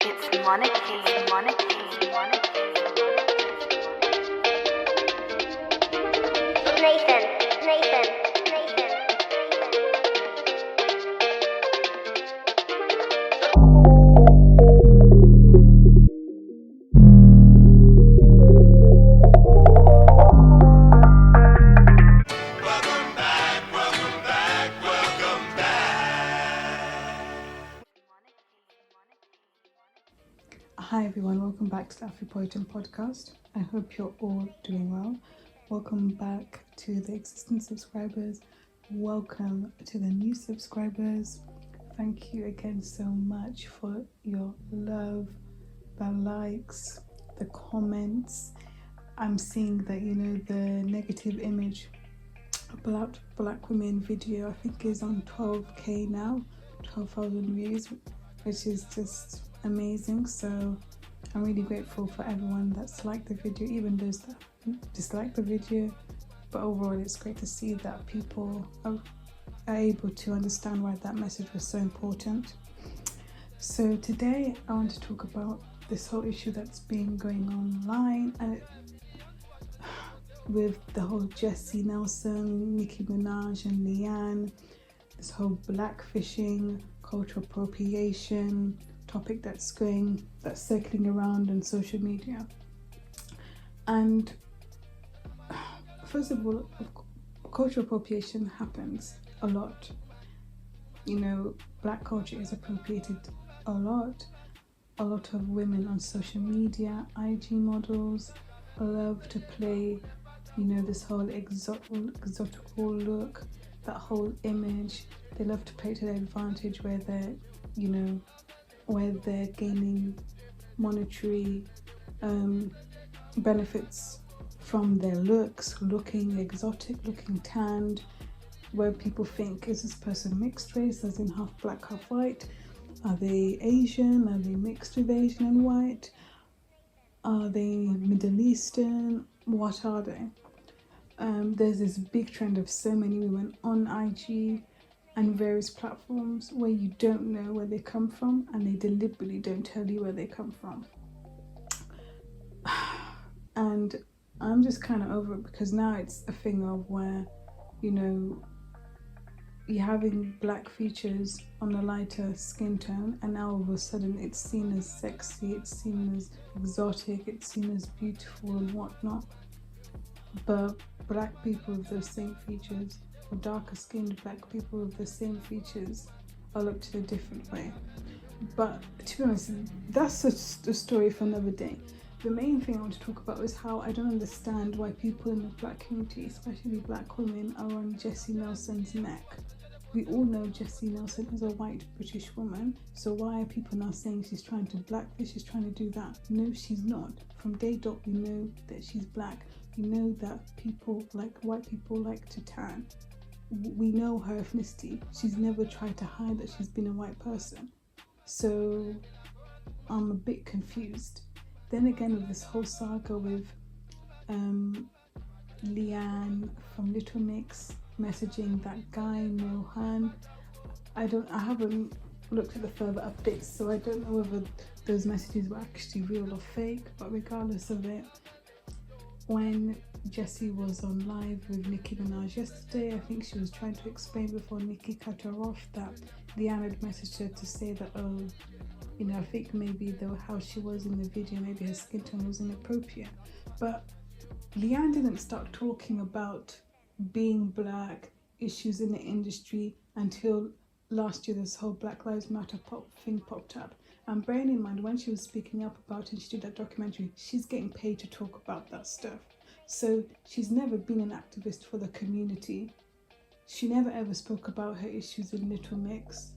It's monarchy. Nathan. Hi everyone, welcome back to the Appropriation podcast. I hope you're all doing well. Welcome back to the existing subscribers. Welcome to the new subscribers. Thank you again so much for your love, the likes, the comments. I'm seeing that, the negative image about black women video, I think is on 12k now, 12,000 views, which is just amazing. So I'm really grateful for everyone that's liked the video, even those that dislike the video. But overall, it's great to see that people are able to understand why that message was so important. So today I want to talk about this whole issue that's been going online and with the whole Jesy Nelson, Minaj and Leigh-Anne, this whole blackfishing, cultural appropriation topic that's circling around on social media. And first of all, cultural appropriation happens a lot. Black culture is appropriated a lot. A lot of women on social media, IG models, love to play, this whole exotical look, that whole image. They love to play to their advantage where they're gaining monetary benefits from their looks, looking exotic, looking tanned, where people think, is this person mixed race, as in half black, half white? Are they Asian? Are they mixed with Asian and white? Are they Middle Eastern? What are they? There's this big trend of so many women on IG and various platforms where you don't know where they come from, and they deliberately don't tell you where they come from. And I'm just kind of over it, because now it's a thing of where, you're having black features on a lighter skin tone, and now all of a sudden it's seen as sexy, it's seen as exotic, it's seen as beautiful and whatnot. But black people with those same features, or darker skinned black people with the same features, are looked at a different way. But to be honest, that's a story for another day. The main thing I want to talk about is how I don't understand why people in the black community, especially black women, are on Jesy Nelson's neck. We all know Jesy Nelson is a white British woman, so why are people now saying she's trying to blackfish, she's trying to do that? No, she's not. From day dot, we know that she's black. We know that white people like to tan. We know her ethnicity. She's never tried to hide that she's been a white person. So I'm a bit confused. Then again, with this whole saga with Leigh-Anne from Little Mix messaging that guy Mohan, I haven't looked at the further updates, so I don't know whether those messages were actually real or fake. But regardless of it, when Jesy was on live with Minaj yesterday, I think she was trying to explain before Nicki cut her off that Leigh-Anne had messaged her to say that, I think maybe how she was in the video, maybe her skin tone was inappropriate. But Leigh-Anne didn't start talking about being black, issues in the industry, until last year this whole Black Lives Matter thing popped up. And bearing in mind, when she was speaking up about it and she did that documentary, she's getting paid to talk about that stuff. So she's never been an activist for the community. She never ever spoke about her issues in Little Mix.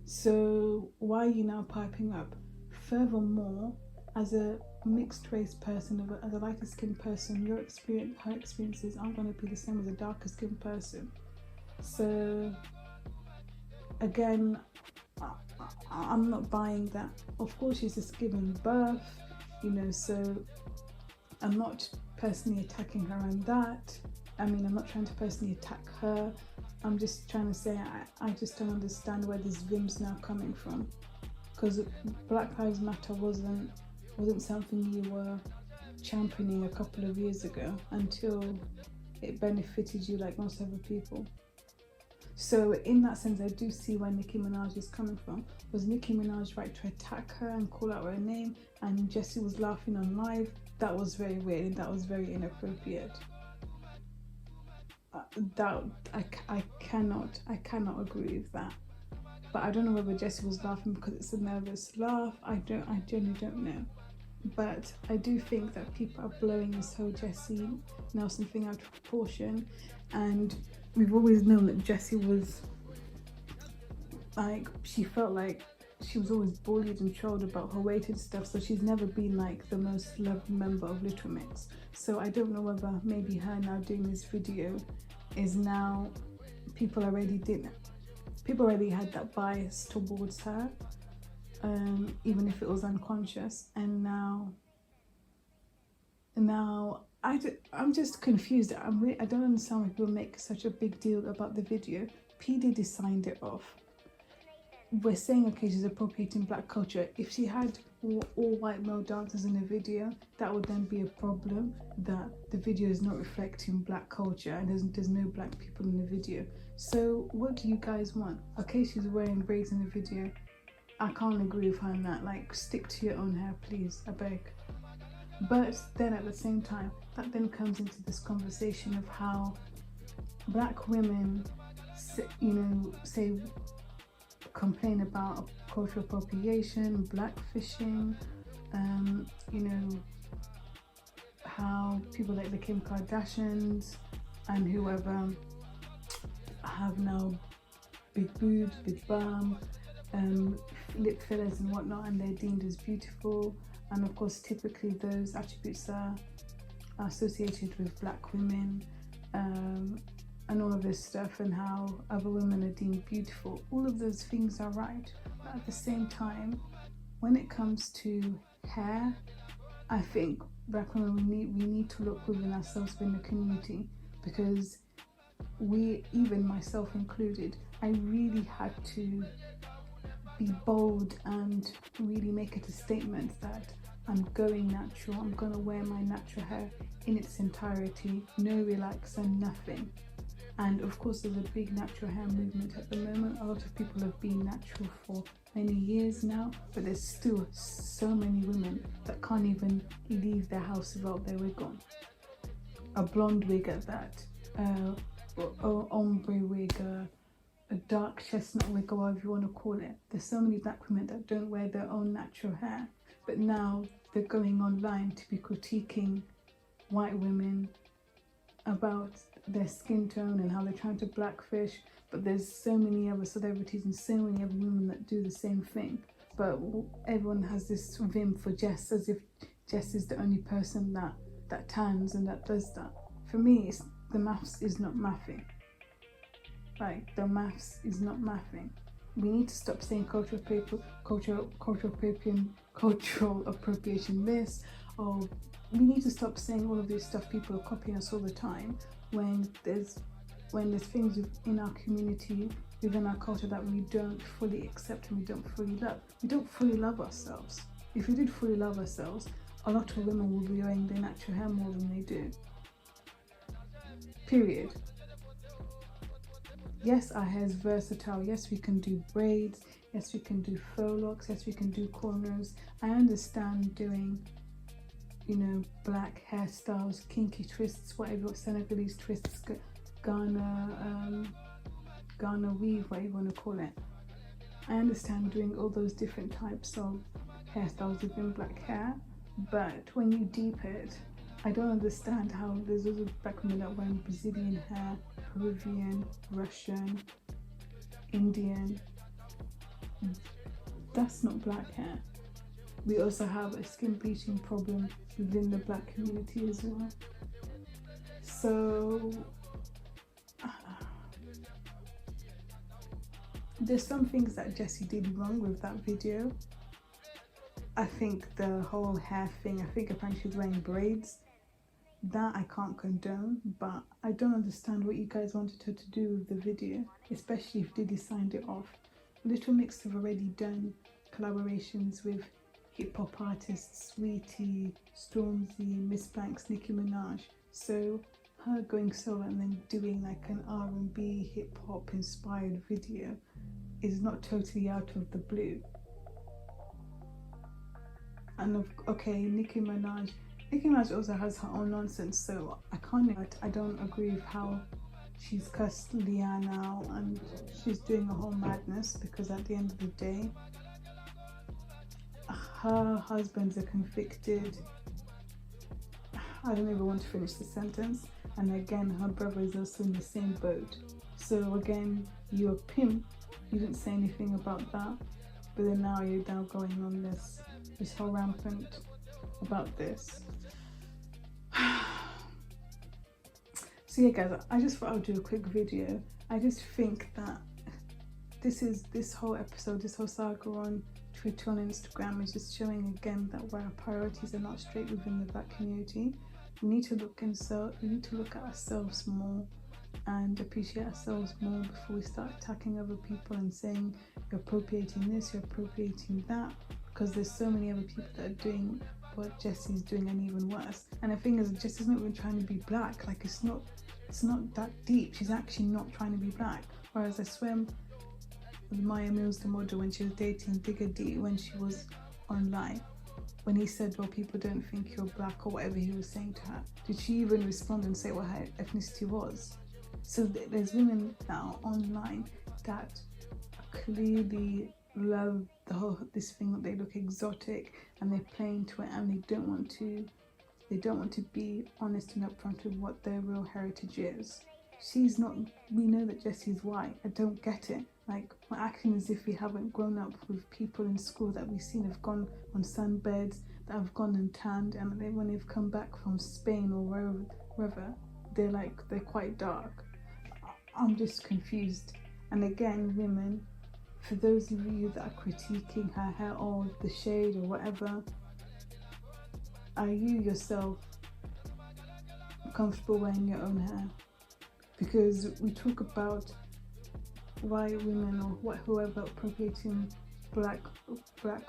So why are you now piping up? Furthermore, as a mixed race person, as a lighter skinned person, her experiences aren't going to be the same as a darker skinned person. So again, I'm not buying that. Of course, she's just given birth, so I'm not personally attacking her on that. I'm not trying to personally attack her. I'm just trying to say I just don't understand where this vim's now coming from. because Black Lives Matter wasn't something you were championing a couple of years ago until it benefited you like most other people. So in that sense, I do see where Nicki Minaj is coming from. Was Nicki Minaj right to attack her and call out her name, and Jesy was laughing on live? That was very weird and that was very inappropriate. I cannot agree with that. But I don't know whether Jesy was laughing because it's a nervous laugh. I genuinely don't know. But I do think that people are blowing this whole Jesy Nelson thing out of proportion, and we've always known that Jesy was like, she felt like she was always bullied and trolled about her weight and stuff, so she's never been like the most loved member of Little Mix. So I don't know whether maybe her now doing this video is now, people already had that bias towards her, even if it was unconscious, and now I'm just confused. I don't understand why people make such a big deal about the video. P. Diddy signed it off. We're saying, okay, she's appropriating black culture. If she had all white male dancers in the video, that would then be a problem, that the video is not reflecting black culture and there's no black people in the video. So what do you guys want? Okay, she's wearing braids in the video. I can't agree with her on that. Like, stick to your own hair, please, I beg. But then at the same time, that then comes into this conversation of how black women, complain about cultural appropriation, blackfishing, how people like the Kim Kardashians and whoever have now big boobs, big bum, lip fillers and whatnot, and they're deemed as beautiful. And of course, typically those attributes are associated with black women, and all of this stuff, and how other women are deemed beautiful. All of those things are right, but at the same time, when it comes to hair, I think black women, we need to look within ourselves within the community, because we, even myself included, I really had to be bold and really make it a statement that I'm going natural. I'm gonna wear my natural hair in its entirety, no relaxer, nothing. And of course, there's a big natural hair movement at the moment. A lot of people have been natural for many years now, but there's still so many women that can't even leave their house without their wig on. A blonde wig at that, ombre wig, a dark chestnut wig, or whatever you want to call it. There's so many black women that don't wear their own natural hair, but now they're going online to be critiquing white women about their skin tone and how they're trying to blackfish. But there's so many other celebrities and so many other women that do the same thing, but everyone has this vim for Jess, as if Jess is the only person that tans and that does that. For me, the maths is not mathing. Like, the maths is not mathing. We need to stop saying cultural appropriation this, or we need to stop saying all of this stuff. People are copying us all the time, when there's things in our community, within our culture, that we don't fully accept and we don't fully love. We don't fully love ourselves. If we did fully love ourselves, a lot of women will be wearing their natural hair more than they do. Period. Yes, our hair is versatile. Yes, we can do braids. Yes, we can do faux locks. Yes, we can do cornrows. I understand doing, black hairstyles, kinky twists, whatever, Senegalese twists, Ghana weave, whatever you want to call it. I understand doing all those different types of hairstyles within black hair, but when you deep it, I don't understand how there's also black women that wear Brazilian hair, Peruvian, Russian, Indian. That's not black hair. We also have a skin bleaching problem within the black community as well. So there's some things that Jesy did wrong with that video. I think the whole hair thing, I think apparently she was wearing braids. That I can't condone, but I don't understand what you guys wanted her to do with the video, especially if Diddy signed it off. Little Mix have already done collaborations with hip hop artists Sweetie, Stormzy, Miss Banks, Nicki Minaj. So her going solo and then doing like an R&B hip hop inspired video is not totally out of the blue. And okay, Nicki Minaj also has her own nonsense, so I don't agree with how she's cussed Leigh-Anne out and she's doing a whole madness, because at the end of the day, her husband's a convicted, I don't even want to finish the sentence, and again her brother is also in the same boat. So again, you're a pimp, you didn't say anything about that, but then now you're now going on this whole rampant about this. So yeah guys, I just thought I'll do a quick video. I just think that this whole episode, this whole saga on Twitter and Instagram is just showing again that where our priorities are not straight within the Black community. We need to look at ourselves more and appreciate ourselves more before we start attacking other people and saying you're appropriating this, you're appropriating that, because there's so many other people that are doing what Jesy's doing and even worse. And the thing is, Jesy's not even trying to be black. Like it's not that deep. She's actually not trying to be black. Whereas I swear Maya Mills, the model, when she was dating Digga D, when she was online, when he said, well, people don't think you're black, or whatever he was saying to her, did she even respond and say what her ethnicity was? So there's women now online that clearly love this thing that they look exotic and they're playing to it, and they don't want to be honest and upfront with what their real heritage is. She's not. We know that Jesy's white. I don't get it. Like, we're acting as if we haven't grown up with people in school that we've seen have gone on sunbeds, that have gone and tanned, and when they've come back from Spain or wherever, they're quite dark. I'm just confused. And again, women, for those of you that are critiquing her hair or the shade or whatever, are you yourself comfortable wearing your own hair? Because we talk about white women or whoever appropriating black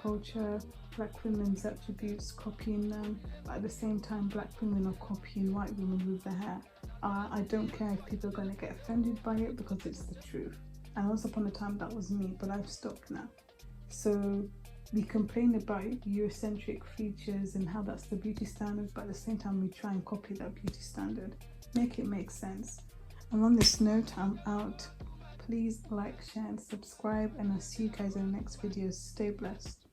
culture, black women's attributes, copying them, but at the same time black women are copying white women with their hair. I don't care if people are going to get offended by it, because it's the truth. And once upon a time that was me, but I've stopped now. So we complain about Eurocentric features and how that's the beauty standard, but at the same time we try and copy that beauty standard. Make it make sense. And on this note, I'm out. Please like, share and subscribe, and I'll see you guys in the next video. Stay blessed.